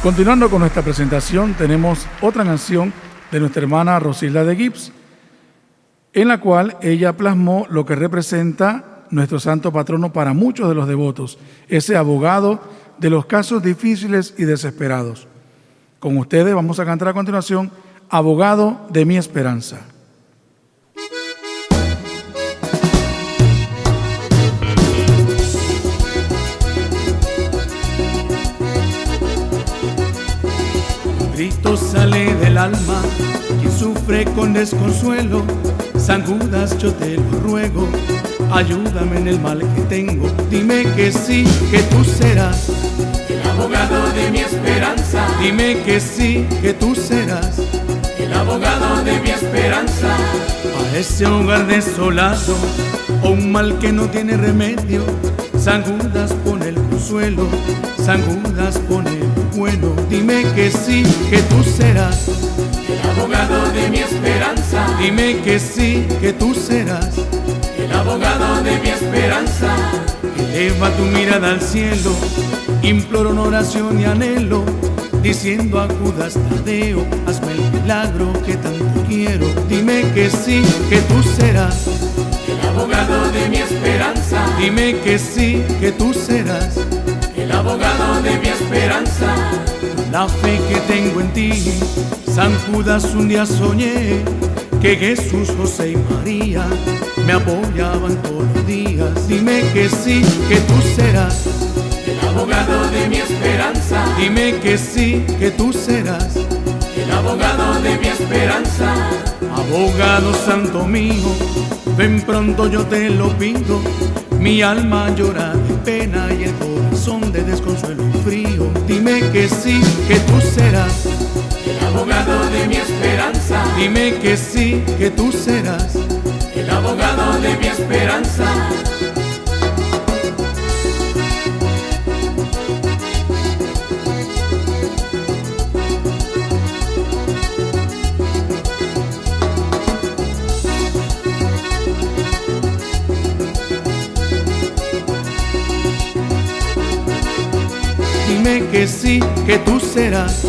Continuando con nuestra presentación, tenemos otra canción de nuestra hermana Rosilda de Gibbs, en la cual ella plasmó lo que representa nuestro santo patrono para muchos de los devotos, ese abogado de los casos difíciles y desesperados. Con ustedes vamos a cantar a continuación, Abogado de mi esperanza. Cristo sale del alma, quien sufre con desconsuelo. San Judas, yo te lo ruego, ayúdame en el mal que tengo. Dime que sí, que tú serás el abogado de mi esperanza. Dime que sí, que tú serás el abogado de mi esperanza. A ese hogar desolado, o un mal que no tiene remedio, San Judas pone el consuelo, San Judas pone el bueno. Dime que sí, que tú serás el abogado de mi esperanza. Dime que sí, que tú serás el abogado de mi esperanza. Eleva tu mirada al cielo, imploro una oración y anhelo, diciendo a Judas Tadeo, hazme el milagro que tanto quiero. Dime que sí, que tú serás el abogado de mi esperanza. Dime que sí, que tú serás el abogado de mi esperanza. La fe que tengo en ti, San Judas, un día soñé que Jesús, José y María me apoyaban todos los días. Dime que sí, que tú serás el abogado de mi esperanza. Dime que sí, que tú serás el abogado de mi esperanza. Abogado santo mío, ven pronto, yo te lo pido. Mi alma llora de pena y el corazón de desconsuelo y frío. Dime que sí, que tú serás el abogado de mi esperanza. Dime que sí, que tú serás el abogado de mi esperanza. Dime que sí, que tú serás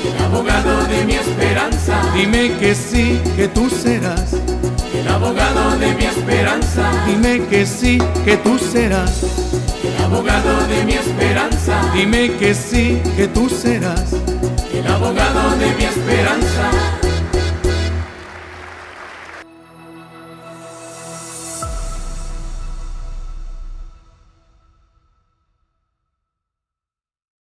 el abogado de mi esperanza. Dime que sí, que tú serás el abogado de mi esperanza. Dime que sí, que tú serás el abogado de mi esperanza. Dime que sí, que tú serás el abogado de mi esperanza.